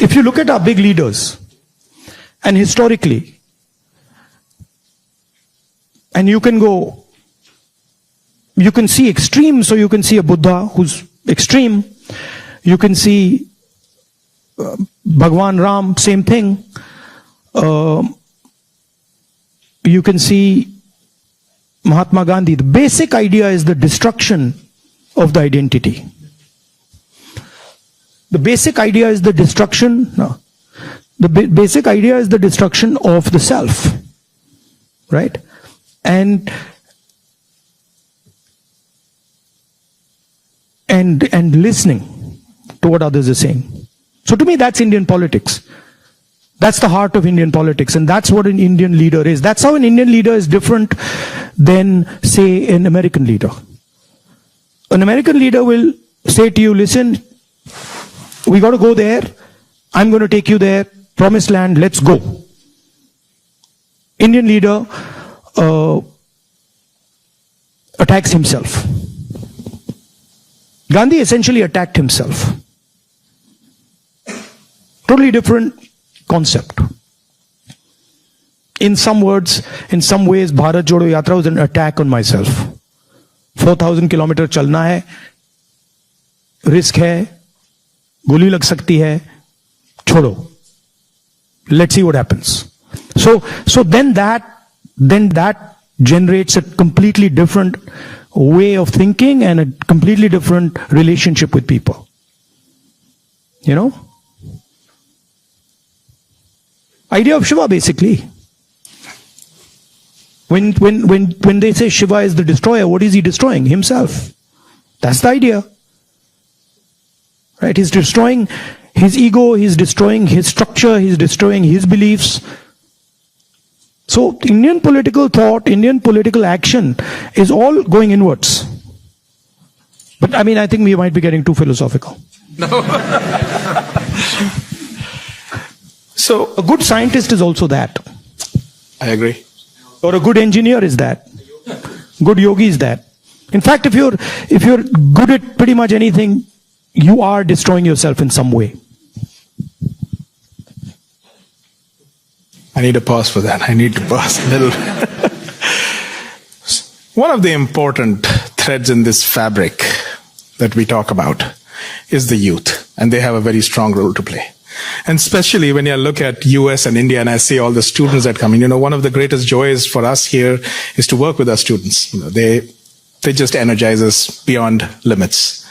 if you look at our big leaders, and historically, and you can see extremes. So you can see a Buddha who's extreme. You can see Bhagwan Ram, same thing. You can see Mahatma Gandhi. The basic idea is the destruction of the identity. The basic idea is the destruction. No. The basic idea is the destruction of the self, right? And listening to what others are saying. So to me, that's Indian politics. That's the heart of Indian politics, and that's what an Indian leader is. That's how an Indian leader is different than, say, an American leader. An American leader will say to you, listen, we got to go there. I'm going to take you there. Promised land, let's go. Indian leader attacks himself. Gandhi essentially attacked himself. Totally different concept. In some ways, Bharat Jodo Yatra was an attack on myself. 4,000 kilometers chalna hai, risk hai, goli lag sakti hai, chodo. Let's see what happens. So then that generates a completely different way of thinking and a completely different relationship with people. You know? Idea of Shiva, basically. When they say Shiva is the destroyer, what is he destroying? Himself. That's the idea. Right? He's destroying his ego, he's destroying his structure, he's destroying his beliefs. So Indian political thought, Indian political action is all going inwards. But I mean, I think we might be getting too philosophical. No. So a good scientist is also that. I agree. Or a good engineer is that. Good yogi is that. In fact, if you're good at pretty much anything, you are destroying yourself in some way. I need a pause for that. I need to pause a little. One of the important threads in this fabric that we talk about is the youth, and they have a very strong role to play. And especially when you look at US and India, and I see all the students that come in, one of the greatest joys for us here is to work with our students. They just energize us beyond limits.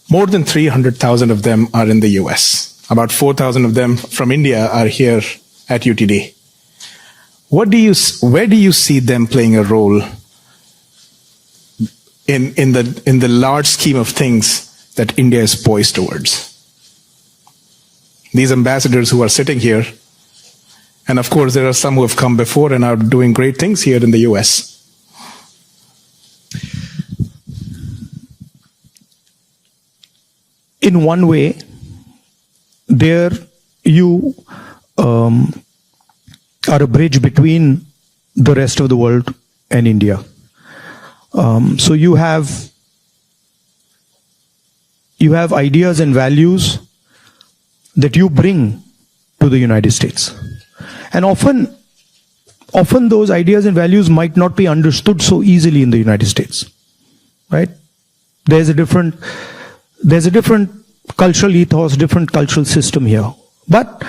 More than 300,000 of them are in the US. About 4,000 of them from India are here at UTD. Where do you see them playing a role in the large scheme of things that India is poised towards? These ambassadors who are sitting here, and of course there are some who have come before and are doing great things here in the US. In one way, there you are a bridge between the rest of the world and India. So you have ideas and values that you bring to the United States. And often those ideas and values might not be understood so easily in the United States. Right? There's a different cultural ethos, different cultural system here. But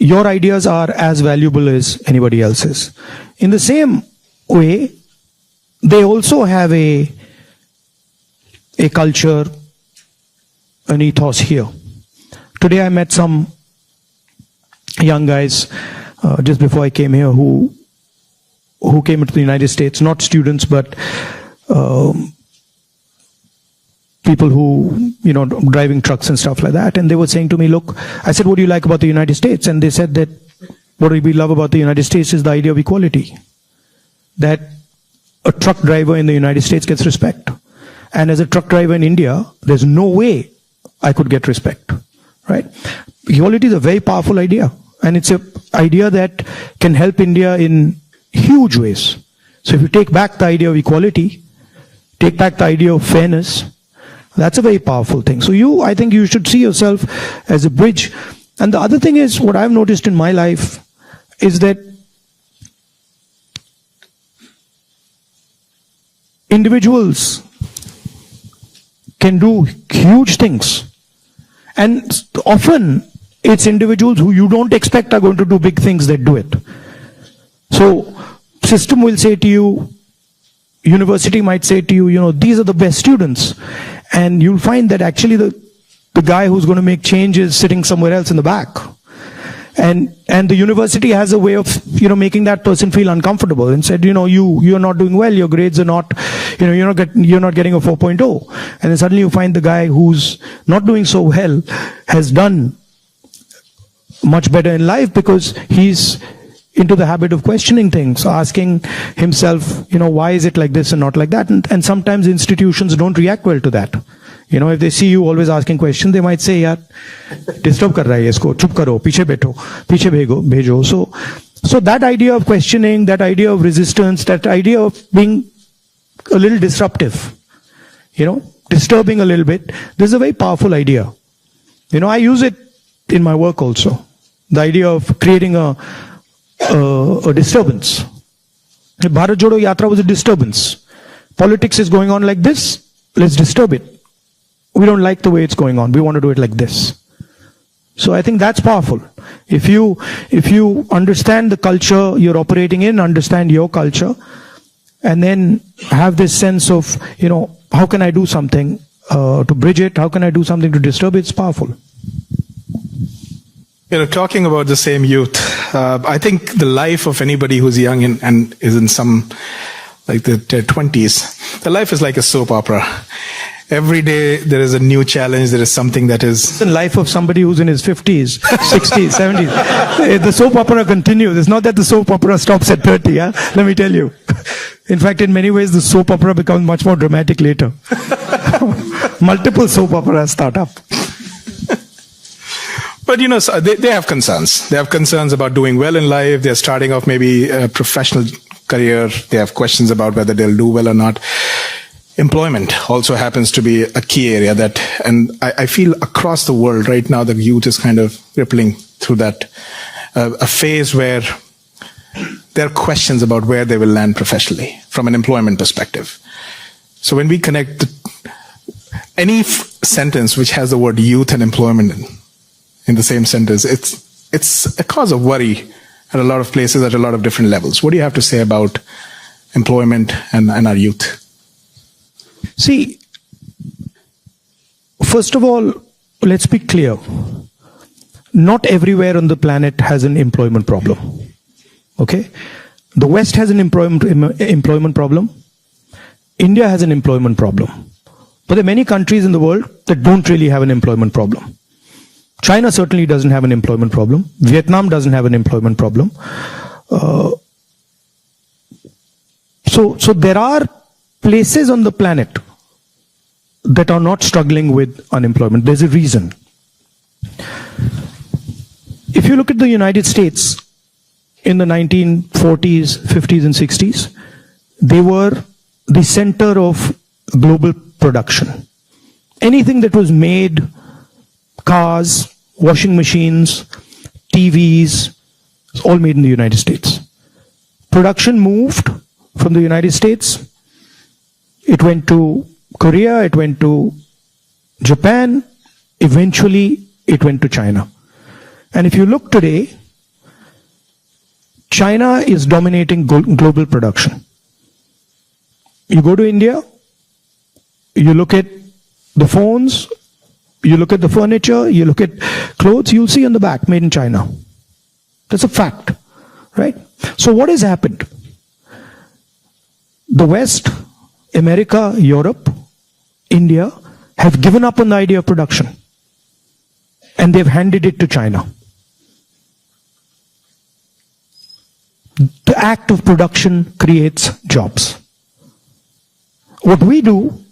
your ideas are as valuable as anybody else's. In the same way, they also have a culture, an ethos here. Today I met some young guys just before I came here who came into the United States, not students, but people who, driving trucks and stuff like that. And they were saying to me, look, I said, what do you like about the United States? And they said that what we love about the United States is the idea of equality. That a truck driver in the United States gets respect. And as a truck driver in India, there's no way I could get respect. Right? Equality is a very powerful idea. And it's an idea that can help India in huge ways. So if you take back the idea of equality, take back the idea of fairness, that's a very powerful thing. So I think you should see yourself as a bridge And the other thing is, what I've noticed in my life is that individuals can do huge things. And often it's individuals who you don't expect are going to do big things that do it. So system will say to you, university might say to you, these are the best students. And you'll find that actually the guy who's going to make change is sitting somewhere else in the back. And the university has a way of, making that person feel uncomfortable and said, you're not doing well, your grades are not, you're not getting a 4.0. And then suddenly you find the guy who's not doing so well has done much better in life because he's into the habit of questioning things, asking himself, why is it like this and not like that? And sometimes institutions don't react well to that. If they see you always asking questions, they might say, yaar, disturb kar raha hai isko, chup karo, piche beto, piche bhejo. So that idea of questioning, that idea of resistance, that idea of being a little disruptive, disturbing a little bit, this is a very powerful idea. I use it in my work also. The idea of creating a disturbance. Bharat Jodo Yatra was a disturbance. Politics is going on like this, let's disturb it. We don't like the way it's going on. We want to do it like this. So I think that's powerful. If you understand the culture you're operating in, understand your culture, and then have this sense of, how can I do something to bridge it? How can I do something to disturb it? It's powerful. Talking about the same youth, I think the life of anybody who's young and is in some, like their 20s, the life is like a soap opera. Every day there is a new challenge, there is something that is... The life of somebody who's in his 50s, 60s, 70s. The soap opera continues. It's not that the soap opera stops at 30, yeah? Let me tell you. In fact, in many ways, the soap opera becomes much more dramatic later. Multiple soap operas start up. But they have concerns. They have concerns about doing well in life. They're starting off maybe a professional career. They have questions about whether they'll do well or not. Employment also happens to be a key area and I feel across the world right now, the youth is kind of rippling through that, a phase where there are questions about where they will land professionally from an employment perspective. So when we connect any sentence which has the word youth and employment in the same sentence, it's a cause of worry at a lot of places at a lot of different levels. What do you have to say about employment and our youth? See, first of all, let's be clear. Not everywhere on the planet has an employment problem. Okay? The West has an employment problem. India has an employment problem. But there are many countries in the world that don't really have an employment problem. China certainly doesn't have an employment problem. Vietnam doesn't have an employment problem. So there are places on the planet that are not struggling with unemployment. There's a reason. If you look at the United States in the 1940s, 50s and 60s, they were the center of global production. Anything that was made, cars, washing machines, TVs, it's all made in the United States. Production moved from the United States. It went to Korea, it went to Japan, eventually it went to China. And if you look today, China is dominating global production. You go to India, you look at the phones, you look at the furniture, you look at clothes, you'll see on the back, made in China. That's a fact, right? So what has happened? The West, America, Europe, India have given up on the idea of production and they've handed it to China. The act of production creates jobs. What we do,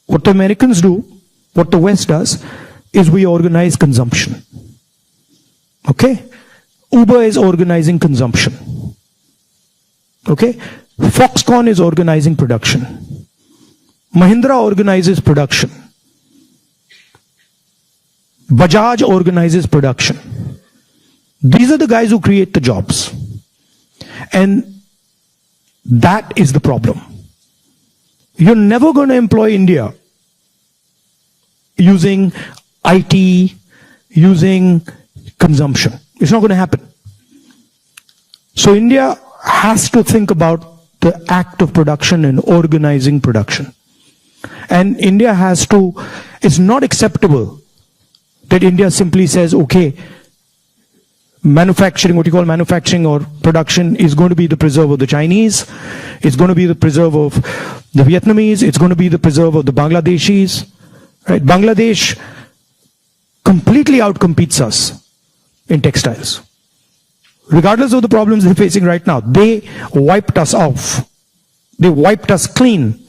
what the Americans do, what the West does, is we organize consumption. Okay? Uber is organizing consumption. Okay? Foxconn is organizing production. Mahindra organizes production. Bajaj organizes production. These are the guys who create the jobs. And that is the problem. You're never going to employ India using IT, using consumption. It's not going to happen. So India has to think about the act of production and organizing production. And India has to, it's not acceptable that India simply says, okay, manufacturing, what you call manufacturing or production is going to be the preserve of the Chinese, it's going to be the preserve of the Vietnamese, it's going to be the preserve of the Bangladeshis. Right? Bangladesh completely outcompetes us in textiles. Regardless of the problems they're facing right now, they wiped us off. They wiped us clean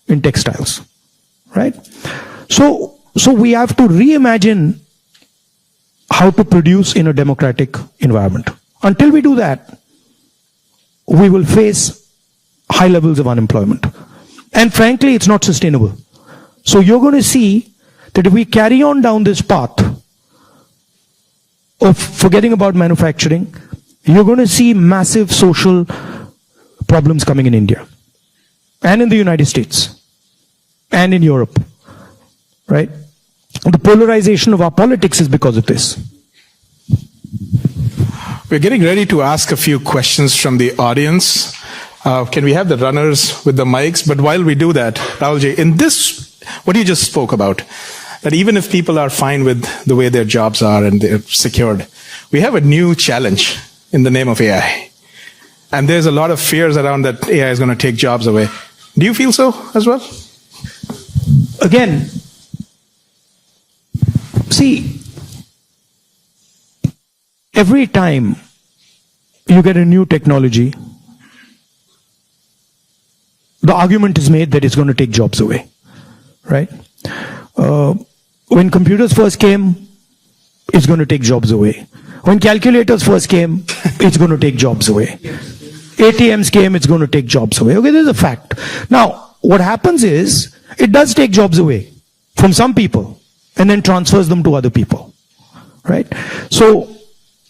in textiles. Right? So we have to reimagine how to produce in a democratic environment. Until we do that, we will face high levels of unemployment. And frankly, it's not sustainable. So you're going to see that if we carry on down this path of forgetting about manufacturing, you're going to see massive social problems coming in India and in the United States and in Europe, right? The polarization of our politics is because of this. We're getting ready to ask a few questions from the audience. Can we have the runners with the mics? But while we do that, Rahulji, in this, what you just spoke about, that even if people are fine with the way their jobs are and they're secured, we have a new challenge in the name of AI. And there's a lot of fears around that AI is going to take jobs away. Do you feel so as well? Again, see, every time you get a new technology, the argument is made that it's going to take jobs away, right? When computers first came, it's going to take jobs away. When calculators first came, it's going to take jobs away. ATMs came, it's going to take jobs away. Okay, this is a fact. Now, what happens is, it does take jobs away from some people and then transfers them to other people, right? So,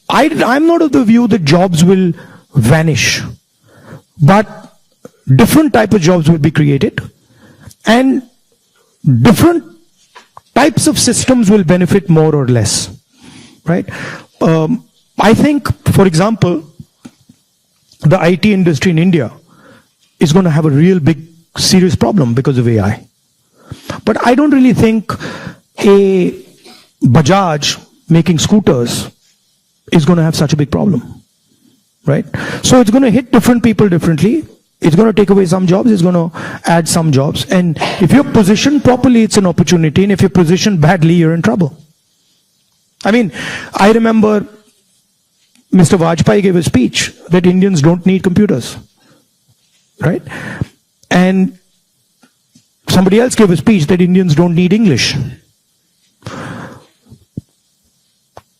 I'm not of the view that jobs will vanish, but different type of jobs will be created and different types of systems will benefit more or less, right? I think, for example, the IT industry in India is going to have a real big, serious problem because of AI. But I don't really think a Bajaj making scooters is going to have such a big problem, right? So it's going to hit different people differently. It's going to take away some jobs. It's going to add some jobs. And if you're positioned properly, it's an opportunity. And if you're positioned badly, you're in trouble. I mean, I remember Mr. Vajpayee gave a speech that Indians don't need computers, right? And somebody else gave a speech that Indians don't need English.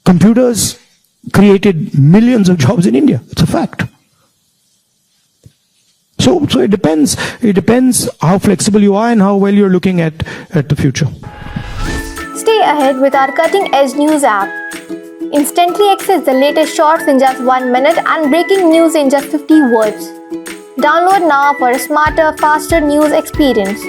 Computers created millions of jobs in India. It's a fact. So it depends. It depends how flexible you are and how well you're looking at the future. Stay ahead with our cutting-edge news app. Instantly access the latest shorts in just 1 minute and breaking news in just 50 words. Download now for a smarter, faster news experience.